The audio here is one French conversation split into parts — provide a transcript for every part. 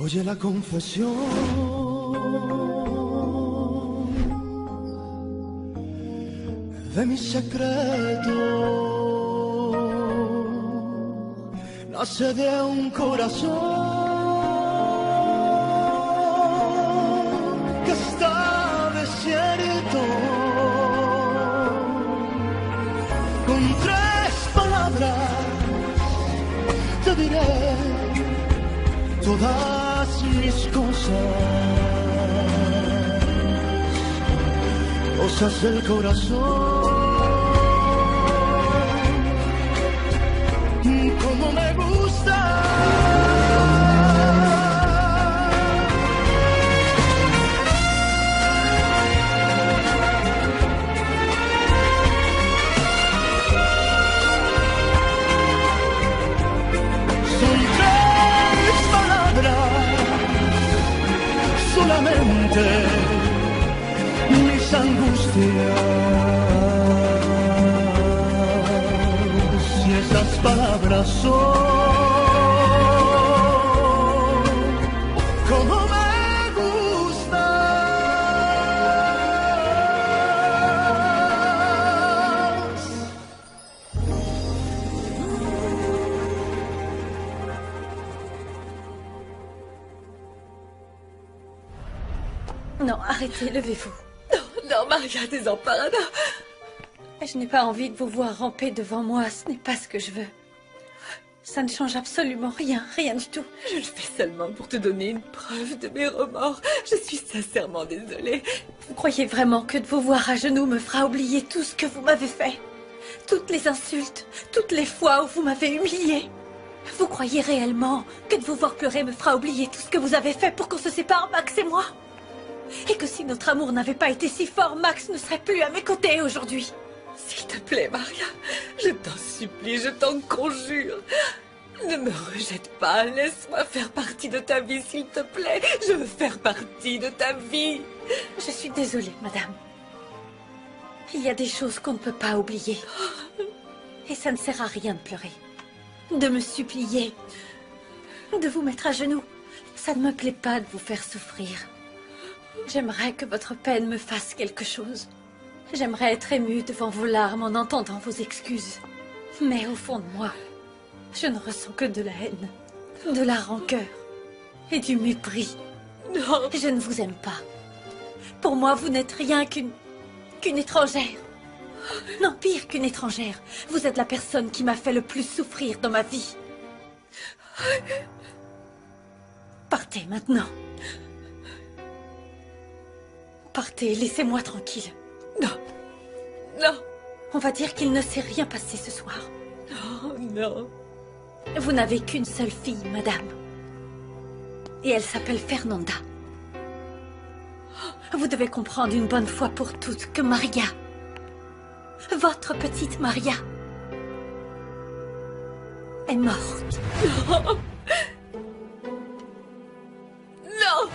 Oye la confesión de mi secreto, nace de un corazón que está desierto. Con tres palabras te diré todas mis cosas del corazón. Como me gusta. Son tres palabras solamente, mis angustias. Y esas palabras son como me gustas. Non, arrêtez, levez-vous. Non, non, Maria Desemparada. Je n'ai pas envie de vous voir ramper devant moi, ce n'est pas ce que je veux. Ça ne change absolument rien, rien du tout. Je le fais seulement pour te donner une preuve de mes remords. Je suis sincèrement désolée. Vous croyez vraiment que de vous voir à genoux me fera oublier tout ce que vous m'avez fait? Toutes les insultes, toutes les fois où vous m'avez humiliée? Vous croyez réellement que de vous voir pleurer me fera oublier tout ce que vous avez fait pour qu'on se sépare, Max et moi? Et que si notre amour n'avait pas été si fort, Max ne serait plus à mes côtés aujourd'hui? S'il te plaît, Maria, je t'en supplie, je t'en conjure. Ne me rejette pas, laisse-moi faire partie de ta vie, s'il te plaît. Je veux faire partie de ta vie. Je suis désolée, madame. Il y a des choses qu'on ne peut pas oublier. Et ça ne sert à rien de pleurer. De me supplier. De vous mettre à genoux. Ça ne me plaît pas de vous faire souffrir. J'aimerais que votre peine me fasse quelque chose. J'aimerais être émue devant vos larmes en entendant vos excuses. Mais au fond de moi, je ne ressens que de la haine, de la rancœur et du mépris. Non. Je ne vous aime pas. Pour moi, vous n'êtes rien qu'une étrangère. Non, pire qu'une étrangère. Vous êtes la personne qui m'a fait le plus souffrir dans ma vie. Partez maintenant. Partez, laissez-moi tranquille. Non, non. On va dire qu'il ne s'est rien passé ce soir. Non, non. Vous n'avez qu'une seule fille, madame. Et elle s'appelle Fernanda. Vous devez comprendre une bonne fois pour toutes que Maria, votre petite Maria, est morte. Non. Non.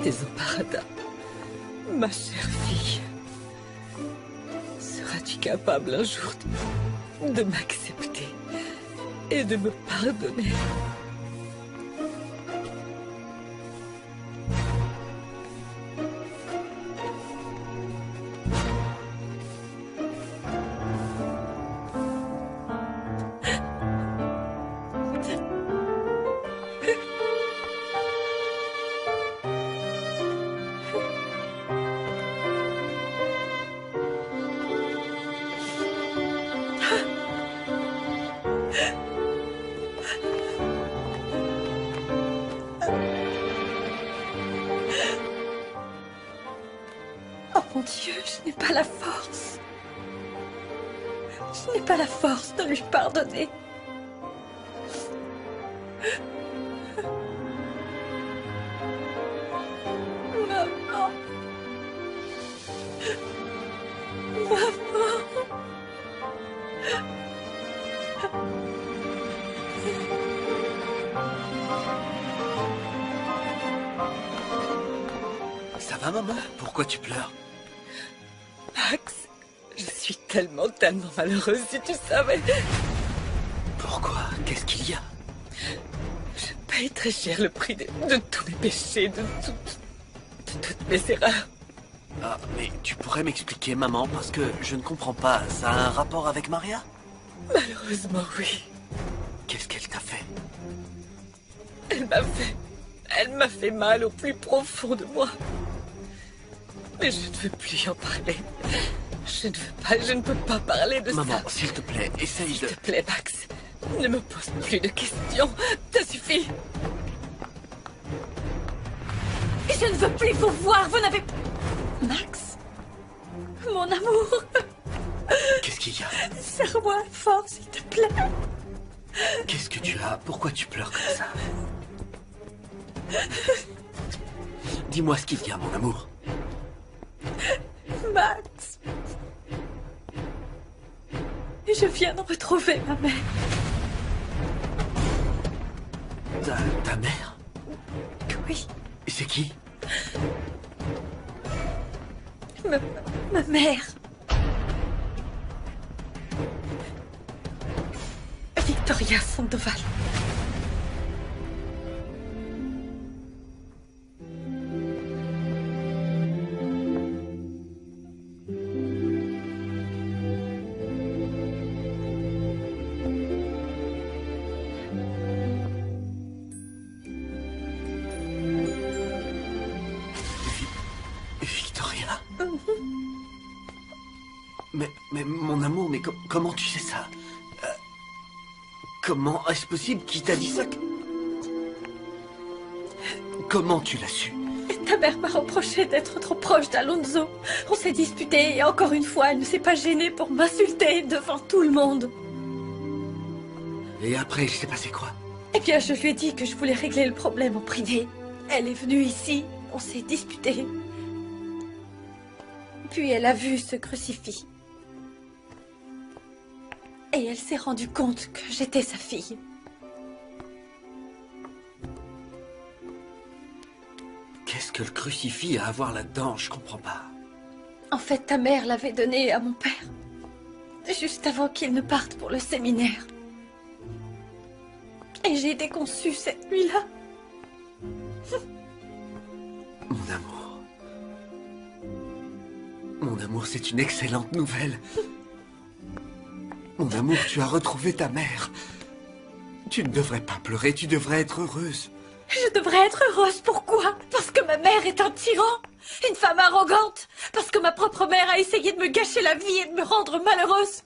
Desemparada, ma chère fille, seras-tu capable un jour de m'accepter et de me pardonner? mon Dieu, je n'ai pas la force. Je n'ai pas la force de lui pardonner. Maman. Maman. Ça va, maman? Pourquoi tu pleures? Max, je suis tellement malheureuse, si tu savais. Pourquoi? Qu'est-ce qu'il y a? Je paye très cher le prix de tous mes péchés, de toutes mes erreurs. Ah, mais tu pourrais m'expliquer, maman, parce que je ne comprends pas. Ça a un rapport avec Maria? Malheureusement, oui. Qu'est-ce qu'elle t'a fait? Elle m'a fait mal au plus profond de moi. Mais je ne veux plus en parler. Je ne peux pas parler de Maman, ça. s'il te plaît, essaye S'il de... te plaît, Max, ne me pose plus de questions. Ça suffit. Je ne veux plus vous voir, vous n'avez... Max? Mon amour? Qu'est-ce qu'il y a? Serre-moi fort, s'il te plaît. Qu'est-ce que tu as? Pourquoi tu pleures comme ça? Dis-moi ce qu'il y a, mon amour. Max. Je viens de retrouver ma mère. Ta mère? Oui, C'est qui? ma mère. Victoria Sandoval. Victoria? Mais mon amour, mais comment tu sais ça? Comment est-ce possible? Qui t'a dit ça? Comment tu l'as su? Ta mère m'a reproché d'être trop proche d'Alonso. On s'est disputé et encore une fois, elle ne s'est pas gênée pour m'insulter devant tout le monde. Et après, il s'est passé quoi? Eh bien, je lui ai dit que je voulais régler le problème en privé. Elle est venue ici, on s'est disputé. Puis elle a vu ce crucifix. Et elle s'est rendue compte que j'étais sa fille. Qu'est-ce que le crucifix a à voir là-dedans? Je comprends pas. En fait, ta mère l'avait donné à mon père. Juste avant qu'il ne parte pour le séminaire. Et j'ai été conçue cette nuit-là. Mon amour. Mon amour, c'est une excellente nouvelle. Mon amour, tu as retrouvé ta mère. Tu ne devrais pas pleurer, tu devrais être heureuse. Je devrais être heureuse, pourquoi? Parce que ma mère est un tyran, une femme arrogante, parce que ma propre mère a essayé de me gâcher la vie et de me rendre malheureuse.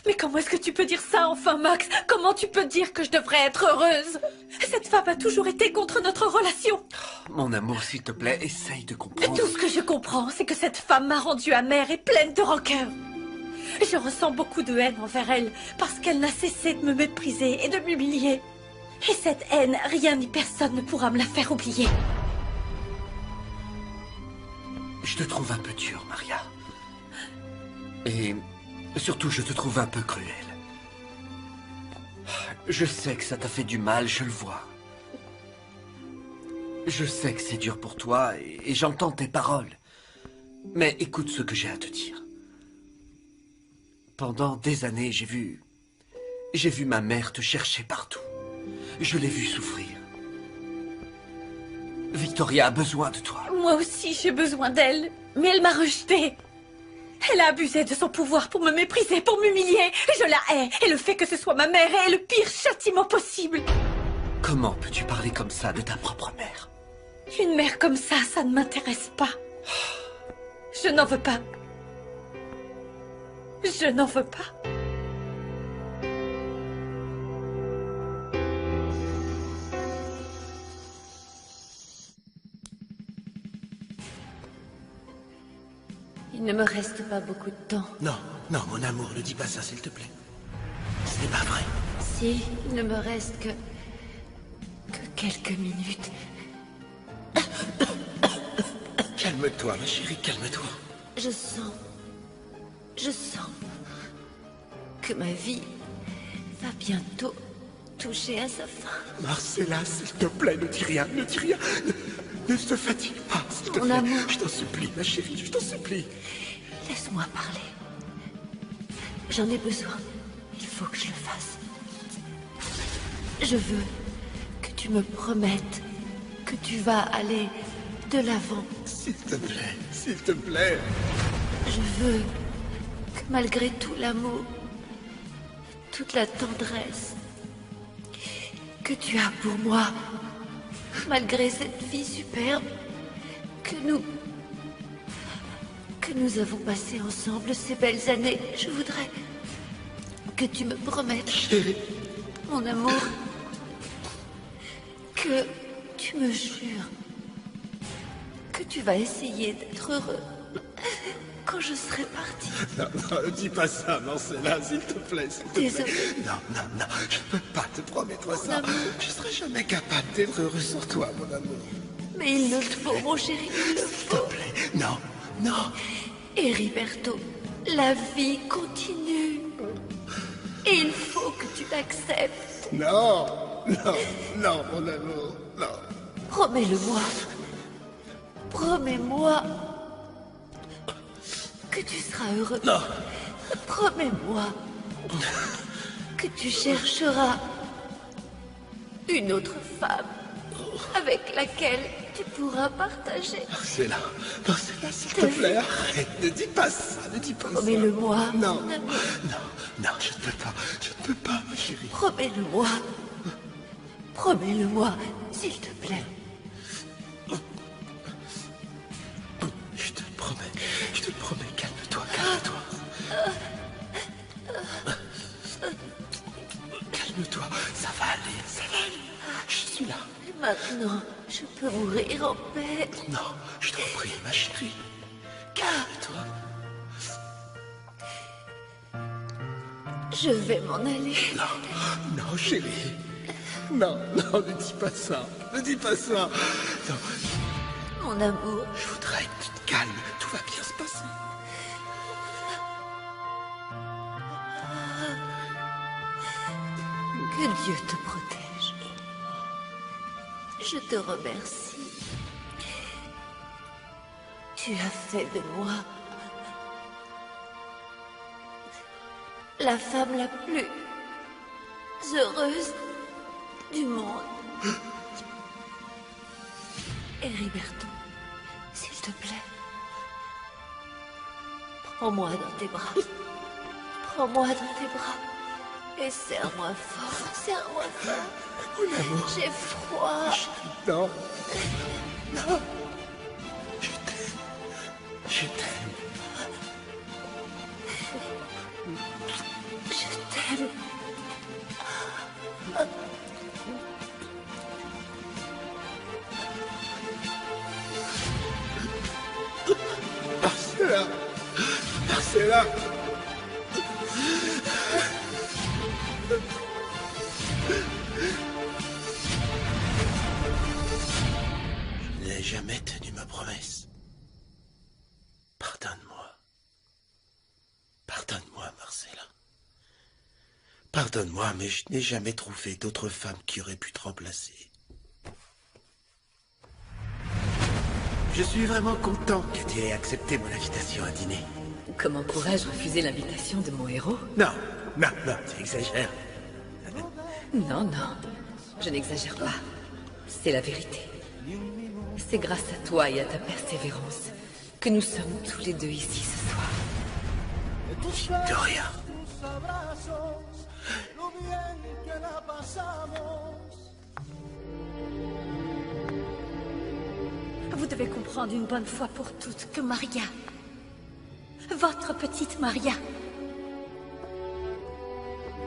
Mais comment est-ce que tu peux dire ça, enfin, Max? Comment tu peux dire que je devrais être heureuse? Cette femme a toujours été contre notre relation. Mon amour, s'il te plaît, essaye de comprendre. Tout ce que je comprends, c'est que cette femme m'a rendue amère et pleine de rancœur. Je ressens beaucoup de haine envers elle, parce qu'elle n'a cessé de me mépriser et de m'humilier. Et cette haine, rien ni personne ne pourra me la faire oublier. Je te trouve un peu dure, Maria. Et surtout, je te trouve un peu cruelle. Je sais que ça t'a fait du mal, je le vois. Je sais que c'est dur pour toi et j'entends tes paroles. Mais écoute ce que j'ai à te dire. Pendant des années, j'ai vu ma mère te chercher partout. Je l'ai vue souffrir. Victoria a besoin de toi. Moi aussi, j'ai besoin d'elle, mais elle m'a rejetée. Elle a abusé de son pouvoir pour me mépriser, pour m'humilier. Je la hais, et le fait que ce soit ma mère est le pire châtiment possible. Comment peux-tu parler comme ça de ta propre mère? Une mère comme ça ne m'intéresse pas. Je n'en veux pas. Je n'en veux pas. Il ne me reste pas beaucoup de temps. Non, non, mon amour, ne dis pas ça, s'il te plaît. Ce n'est pas vrai. Si, il ne me reste que quelques minutes. Calme-toi, ma chérie, calme-toi. Je sens que ma vie va bientôt toucher à sa fin. Marcella, s'il te plaît, ne dis rien, ne dis rien. Ne te fatigue pas, s'il te Mon plaît. amour. Je t'en supplie, ma chérie, je t'en supplie. Laisse-moi parler. J'en ai besoin. Il faut que je le fasse. Je veux que tu me promettes que tu vas aller de l'avant. S'il te plaît, s'il te plaît. Je veux que malgré tout l'amour, toute la tendresse que tu as pour moi, malgré cette vie superbe que nous avons passée ensemble ces belles années, je voudrais que tu me promettes, Chérie, mon amour, que tu me jures que tu vas essayer d'être heureux quand je serai partie. non, non, ne dis pas ça, Marcella, s'il te plaît, s'il te plaît. Désolée. Non, non, non, je ne peux pas te promettre ça. amour. Je serai jamais capable d'être heureux sans toi, mon amour. Mais il le faut, mon chéri, il le S'il te faut. plaît, non, non. Hériberto, la vie continue. Et il faut que tu l'acceptes. Non, non, non, mon amour, non. Promets-le-moi. Promets-moi que tu seras heureux. Non. Promets-moi que tu chercheras une autre femme avec laquelle tu pourras partager. Marcella, Marcella, s'il te Ta plaît, vie. arrête, ne dis pas ça, ne dis pas ça. Promets-le-moi, Non, mon amour. non, non, je ne peux pas, ma chérie. Promets-le-moi. Promets-le-moi, s'il te plaît. Je te promets, calme-toi, calme-toi. Calme-toi, ça va aller, je suis là. Et maintenant, je peux mourir en paix. Non, je t'en prie, ma chérie, calme-toi. Je vais m'en aller. Non, non, chérie. Non, non, ne dis pas ça, ne dis pas ça. Non, Mon amour, je voudrais que tu te calmes, tout va bien se passer. que Dieu te protège. Je te remercie. Tu as fait de moi la femme la plus heureuse du monde. Hériberto, s'il te plaît, prends-moi dans tes bras. Prends-moi dans tes bras et serre-moi fort. Serre-moi fort. Mon amour, J'ai froid. non, non. Je t'aime. Je t'aime. Marcella, Marcella. Je n'ai jamais tenu ma promesse. Pardonne-moi. Pardonne-moi, Marcella. Pardonne-moi, mais je n'ai jamais trouvé d'autre femme qui aurait pu te remplacer. Je suis vraiment content que tu aies accepté mon invitation à dîner. Comment pourrais-je refuser l'invitation de mon héros? Non, non, non, tu exagères. Non, non, je n'exagère pas. C'est la vérité. C'est grâce à toi et à ta persévérance que nous sommes tous les deux ici ce soir. De rien. Vous devez comprendre une bonne fois pour toutes que Maria, votre petite Maria,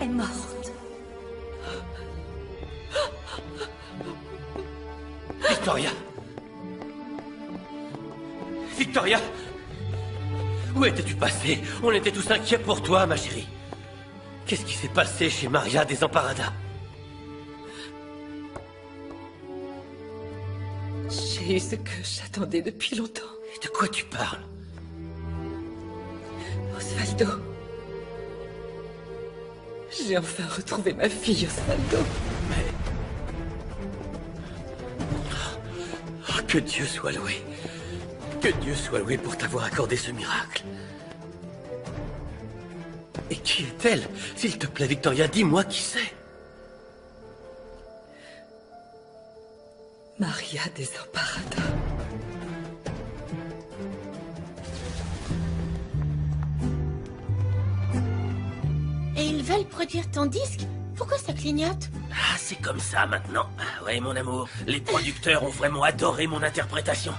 est morte. Victoria! Victoria! Où étais-tu passé? On était tous inquiets pour toi, ma chérie. Qu'est-ce qui s'est passé chez Maria Desemparada? J'ai eu ce que j'attendais depuis longtemps. De quoi tu parles? Osvaldo. J'ai enfin retrouvé ma fille, Osvaldo. Mais... Oh, que Dieu soit loué. Que Dieu soit loué pour t'avoir accordé ce miracle. Et qui est-elle? S'il te plaît, Victoria, dis-moi qui c'est. Maria Desemparada. Et ils veulent produire ton disque? Pourquoi ça clignote? Ah, c'est comme ça maintenant. Ah ouais, mon amour. Les producteurs ont vraiment adoré mon interprétation.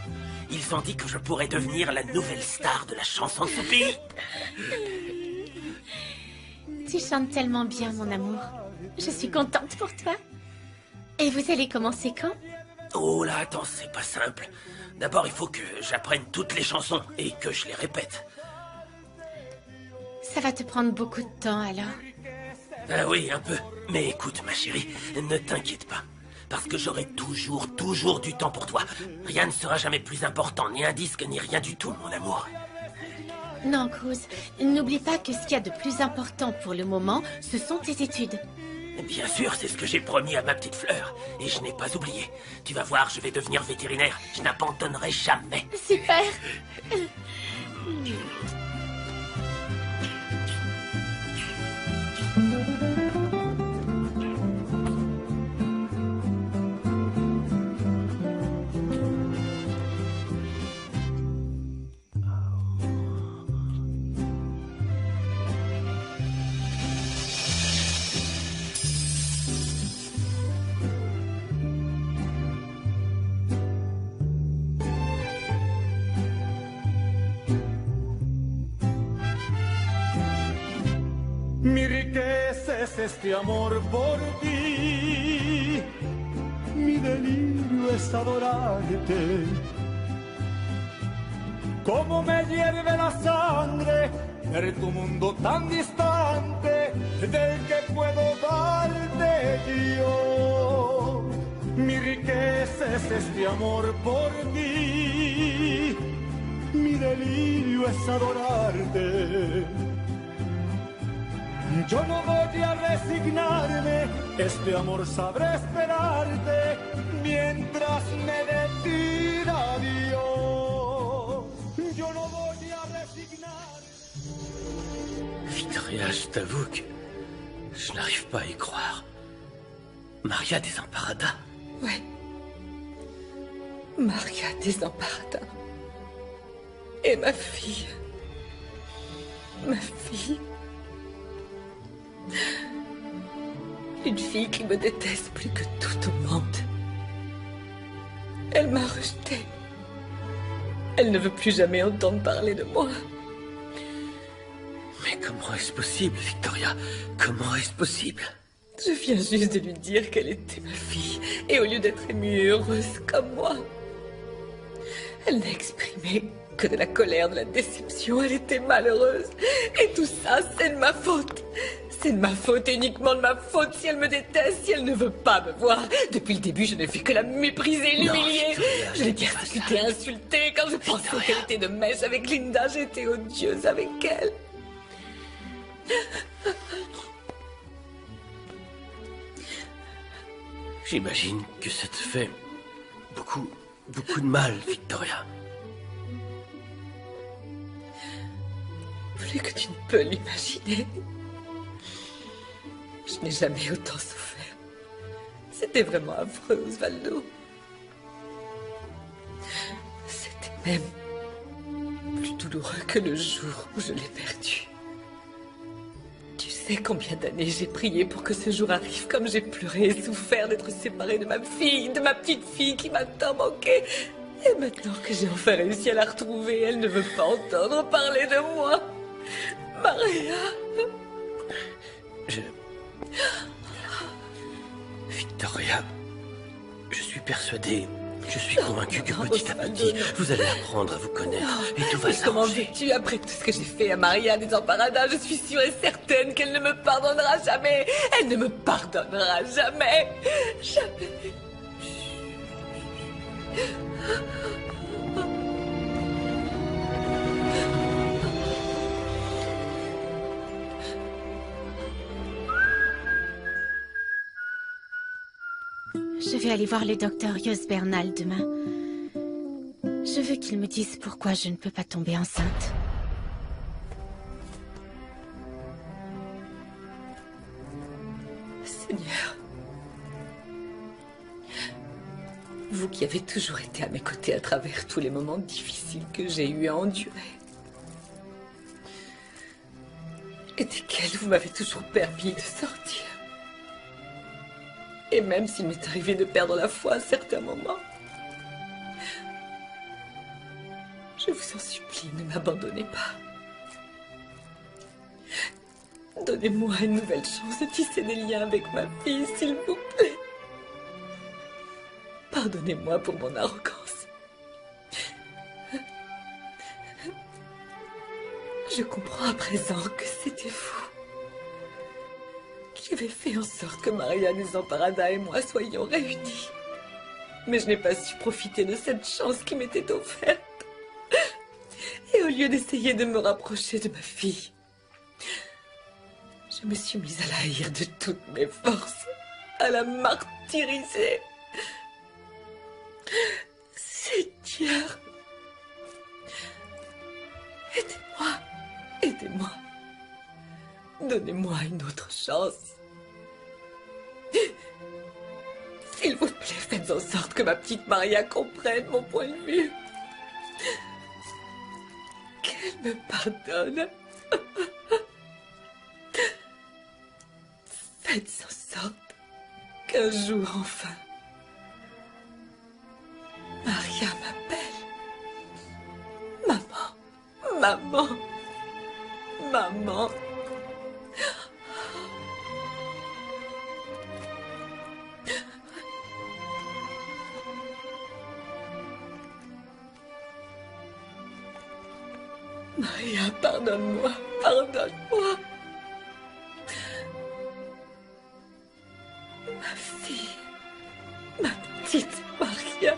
Ils ont dit que je pourrais devenir la nouvelle star de la chanson de ce pays. Tu chantes tellement bien, mon amour. Je suis contente pour toi. Et vous allez commencer quand? Oh là, attends, c'est pas simple. D'abord, il faut que j'apprenne toutes les chansons et que je les répète. Ça va te prendre beaucoup de temps, alors. Ah oui, un peu. Mais écoute, ma chérie, ne t'inquiète pas. Parce que j'aurai toujours du temps pour toi. Rien ne sera jamais plus important, ni un disque, ni rien du tout, mon amour. Non, Cruz, n'oublie pas que ce qu'il y a de plus important pour le moment, ce sont tes études. Bien sûr, c'est ce que j'ai promis à ma petite fleur. Et je n'ai pas oublié. Tu vas voir, je vais devenir vétérinaire. Je n'abandonnerai jamais. Super. Mi riqueza es este amor por ti, mi delirio es adorarte. Cómo me hierve la sangre ver tu mundo tan distante del que puedo darte yo. Mi riqueza es este amor por ti, mi delirio es adorarte. Yo no voy a resignarme, este amor sabrá esperarte mientras me decida Dios. Yo no voy a resignar. Victoria, je t'avoue que je n'arrive pas à y croire. Maria Desemparada? Ouais. Maria Desemparada. Et ma fille. Ma fille. Une fille qui me déteste plus que tout au monde. Elle m'a rejetée. Elle ne veut plus jamais entendre parler de moi. Mais comment est-ce possible, Victoria? Comment est-ce possible? Je viens juste de lui dire qu'elle était ma fille. Et au lieu d'être émue et heureuse comme moi, elle n'a exprimé que de la colère, de la déception. Elle était malheureuse. Et tout ça, c'est de ma faute. C'est de ma faute, uniquement de ma faute, si elle me déteste, si elle ne veut pas me voir. Depuis le début, je n'ai fait que la mépriser, l'humilier. Je l'ai persécutée, insultée. Quand je pensais qu'elle était de mèche avec Linda, j'étais odieuse avec elle. J'imagine que ça te fait beaucoup de mal, Victoria. Plus que tu ne peux l'imaginer. Je n'ai jamais autant souffert. C'était vraiment affreux, Osvaldo. C'était même plus douloureux que le jour où je l'ai perdu. Tu sais combien d'années j'ai prié pour que ce jour arrive, comme j'ai pleuré et souffert d'être séparée de ma fille, de ma petite fille qui m'a tant manqué. Et maintenant que j'ai enfin réussi à la retrouver, elle ne veut pas entendre parler de moi. Maria. Victoria, je suis persuadé Je suis convaincu que petit à petit, vous allez apprendre à vous connaître et tout va Mais comment s'arranger. veux-tu, après tout ce que j'ai fait à Maria Desamparada, je suis sûre et certaine qu'elle ne me pardonnera jamais. Elle ne me pardonnera jamais. Jamais. Je vais aller voir le docteur Jos Bernal demain. Je veux qu'il me dise pourquoi je ne peux pas tomber enceinte. Seigneur, vous qui avez toujours été à mes côtés à travers tous les moments difficiles que j'ai eu à endurer, et desquels vous m'avez toujours permis de sortir. Et même s'il m'est arrivé de perdre la foi à certains moments, je vous en supplie, ne m'abandonnez pas. Donnez-moi une nouvelle chance de tisser des liens avec ma fille, s'il vous plaît. Pardonnez-moi pour mon arrogance. Je comprends à présent que c'était vous qui avez fait en sorte que Maria Desamparada et moi soyons réunis. Mais je n'ai pas su profiter de cette chance qui m'était offerte. Et au lieu d'essayer de me rapprocher de ma fille, je me suis mise à la haïr de toutes mes forces, à la martyriser. Seigneur, aidez-moi, aidez-moi. Donnez-moi une autre chance. S'il vous plaît, faites en sorte que ma petite Maria comprenne mon point de vue. Qu'elle me pardonne. Faites en sorte qu'un jour enfin, Maria m'appelle. Maman, maman, maman. Maria, pardonne-moi, pardonne-moi. Ma fille, ma petite Maria.